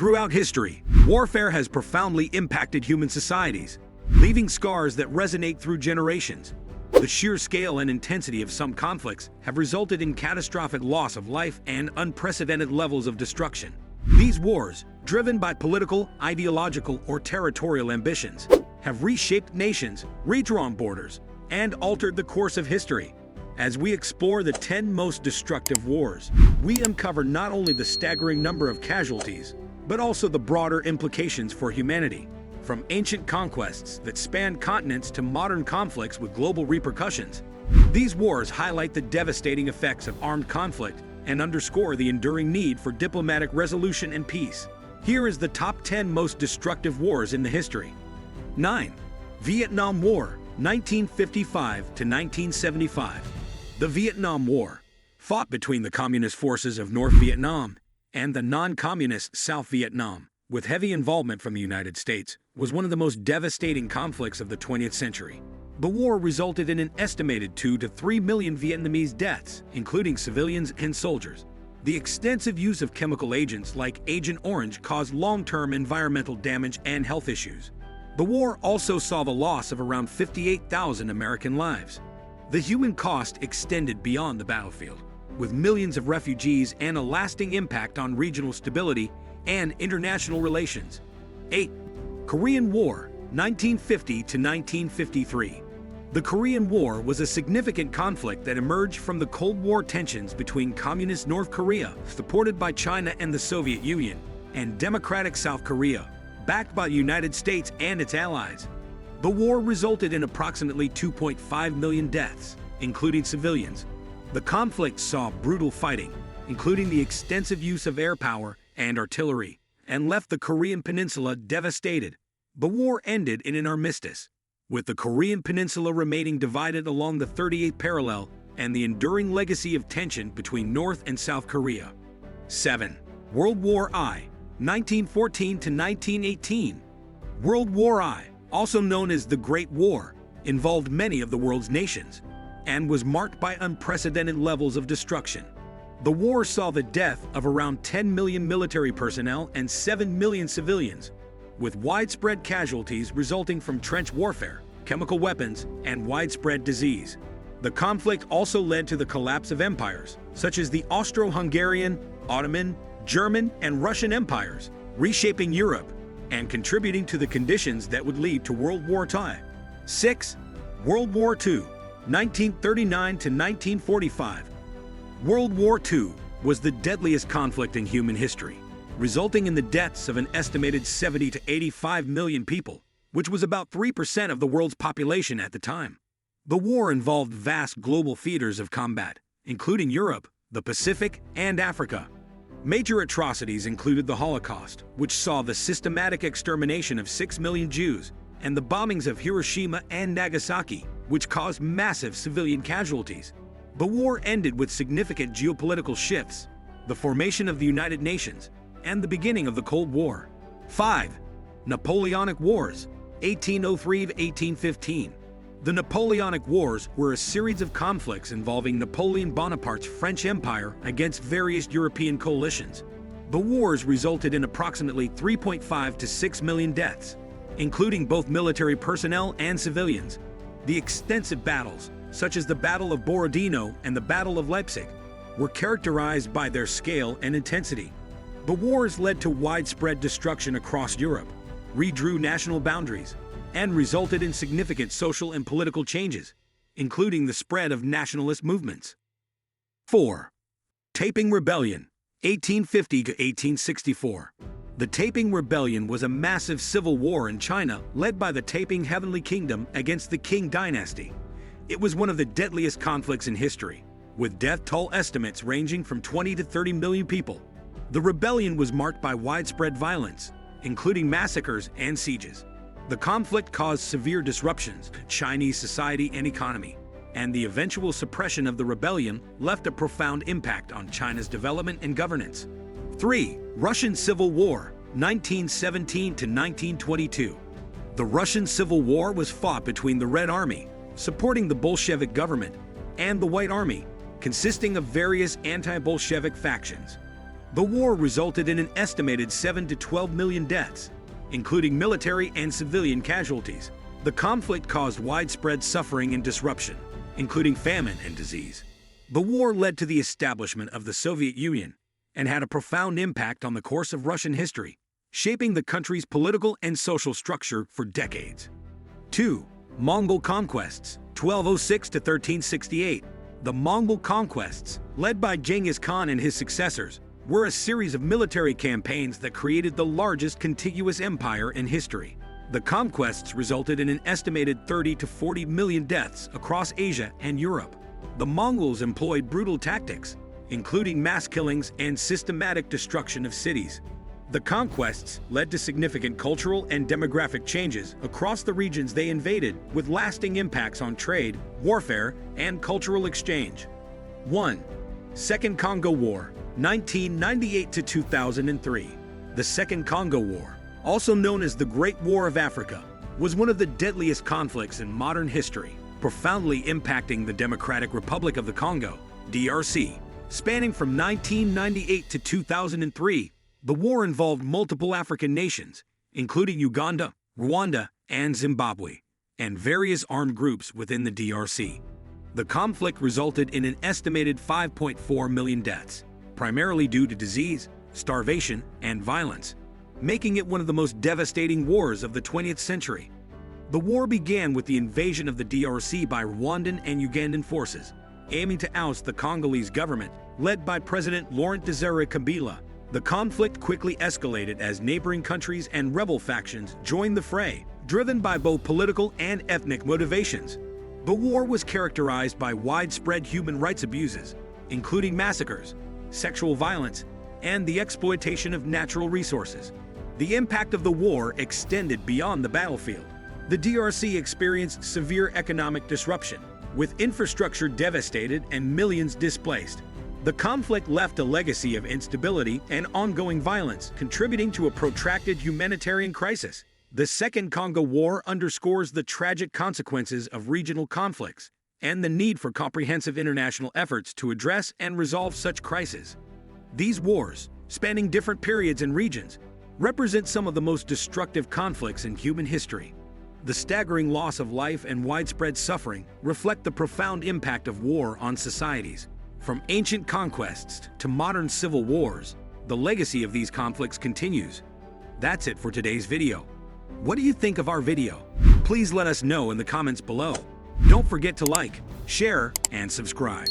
Throughout history, warfare has profoundly impacted human societies, leaving scars that resonate through generations. The sheer scale and intensity of some conflicts have resulted in catastrophic loss of life and unprecedented levels of destruction. These wars, driven by political, ideological, or territorial ambitions, have reshaped nations, redrawn borders, and altered the course of history. As we explore the 10 most destructive wars, we uncover not only the staggering number of casualties, but also the broader implications for humanity. From ancient conquests that spanned continents to modern conflicts with global repercussions, these wars highlight the devastating effects of armed conflict and underscore the enduring need for diplomatic resolution and peace. Here is the top 10 most destructive wars in the history. 9. Vietnam War, 1955 to 1975. The Vietnam War, fought between the communist forces of North Vietnam and the non-communist South Vietnam, with heavy involvement from the United States, was one of the most devastating conflicts of the 20th century. The war resulted in an estimated 2 to 3 million Vietnamese deaths, including civilians and soldiers. The extensive use of chemical agents like Agent Orange caused long-term environmental damage and health issues. The war also saw the loss of around 58,000 American lives. The human cost extended beyond the battlefield, with millions of refugees and a lasting impact on regional stability and international relations. 8. Korean War, 1950 to 1953. The Korean War was a significant conflict that emerged from the Cold War tensions between Communist North Korea, supported by China and the Soviet Union, and democratic South Korea, backed by the United States and its allies. The war resulted in approximately 2.5 million deaths, including civilians. The conflict saw brutal fighting, including the extensive use of air power and artillery, and left the Korean peninsula devastated. The war ended in an armistice, with the Korean peninsula remaining divided along the 38th parallel and the enduring legacy of tension between North and South Korea. 7. World War I, 1914 to 1918. World War I, also known as the Great War, involved many of the world's nations and was marked by unprecedented levels of destruction. The war saw the death of around 10 million military personnel and 7 million civilians, with widespread casualties resulting from trench warfare, chemical weapons, and widespread disease. The conflict also led to the collapse of empires, such as the Austro-Hungarian, Ottoman, German, and Russian empires, reshaping Europe and contributing to the conditions that would lead to World War II. 6. World War II, 1939 to 1945. World War II was the deadliest conflict in human history, resulting in the deaths of an estimated 70 to 85 million people, which was about 3% of the world's population at the time. The war involved vast global theaters of combat, including Europe, the Pacific, and Africa. Major atrocities included the Holocaust, which saw the systematic extermination of 6 million Jews, and the bombings of Hiroshima and Nagasaki, which caused massive civilian casualties. The war ended with significant geopolitical shifts, the formation of the United Nations, and the beginning of the Cold War. 5. Napoleonic Wars, 1803 to 1815. The Napoleonic Wars were a series of conflicts involving Napoleon Bonaparte's French Empire against various European coalitions. The wars resulted in approximately 3.5 to 6 million deaths, including both military personnel and civilians. The extensive battles, such as the Battle of Borodino and the Battle of Leipzig, were characterized by their scale and intensity. The wars led to widespread destruction across Europe, redrew national boundaries, and resulted in significant social and political changes, including the spread of nationalist movements. 4. Taiping Rebellion, 1850 to 1864. The Taiping Rebellion was a massive civil war in China led by the Taiping Heavenly Kingdom against the Qing dynasty. It was one of the deadliest conflicts in history, with death toll estimates ranging from 20 to 30 million people. The rebellion was marked by widespread violence, including massacres and sieges. The conflict caused severe disruptions to Chinese society and economy, and the eventual suppression of the rebellion left a profound impact on China's development and governance. 3. Russian Civil War, 1917 to 1922. The Russian Civil War was fought between the Red Army, supporting the Bolshevik government, and the White Army, consisting of various anti-Bolshevik factions. The war resulted in an estimated 7 to 12 million deaths, including military and civilian casualties. The conflict caused widespread suffering and disruption, including famine and disease. The war led to the establishment of the Soviet Union and had a profound impact on the course of Russian history, shaping the country's political and social structure for decades. 2. Mongol conquests, 1206 to 1368. The Mongol conquests, led by Genghis Khan and his successors, were a series of military campaigns that created the largest contiguous empire in history. The conquests resulted in an estimated 30 to 40 million deaths across Asia and Europe. The Mongols employed brutal tactics, including mass killings and systematic destruction of cities. The conquests led to significant cultural and demographic changes across the regions they invaded, with lasting impacts on trade, warfare, and cultural exchange. 1. Second Congo War, 1998 to 2003. The Second Congo War, also known as the Great War of Africa, was one of the deadliest conflicts in modern history, profoundly impacting the Democratic Republic of the Congo, DRC. Spanning from 1998 to 2003, the war involved multiple African nations, including Uganda, Rwanda, and Zimbabwe, and various armed groups within the DRC. The conflict resulted in an estimated 5.4 million deaths, primarily due to disease, starvation, and violence, making it one of the most devastating wars of the 20th century. The war began with the invasion of the DRC by Rwandan and Ugandan forces, aiming to oust the Congolese government, led by President Laurent Desire Kabila. The conflict quickly escalated as neighboring countries and rebel factions joined the fray, driven by both political and ethnic motivations. The war was characterized by widespread human rights abuses, including massacres, sexual violence, and the exploitation of natural resources. The impact of the war extended beyond the battlefield. The DRC experienced severe economic disruption, with infrastructure devastated and millions displaced. The conflict left a legacy of instability and ongoing violence, contributing to a protracted humanitarian crisis. The Second Congo War underscores the tragic consequences of regional conflicts and the need for comprehensive international efforts to address and resolve such crises. These wars, spanning different periods and regions, represent some of the most destructive conflicts in human history. The staggering loss of life and widespread suffering reflect the profound impact of war on societies. From ancient conquests to modern civil wars, the legacy of these conflicts continues. That's it for today's video. What do you think of our video? Please let us know in the comments below. Don't forget to like, share, and subscribe.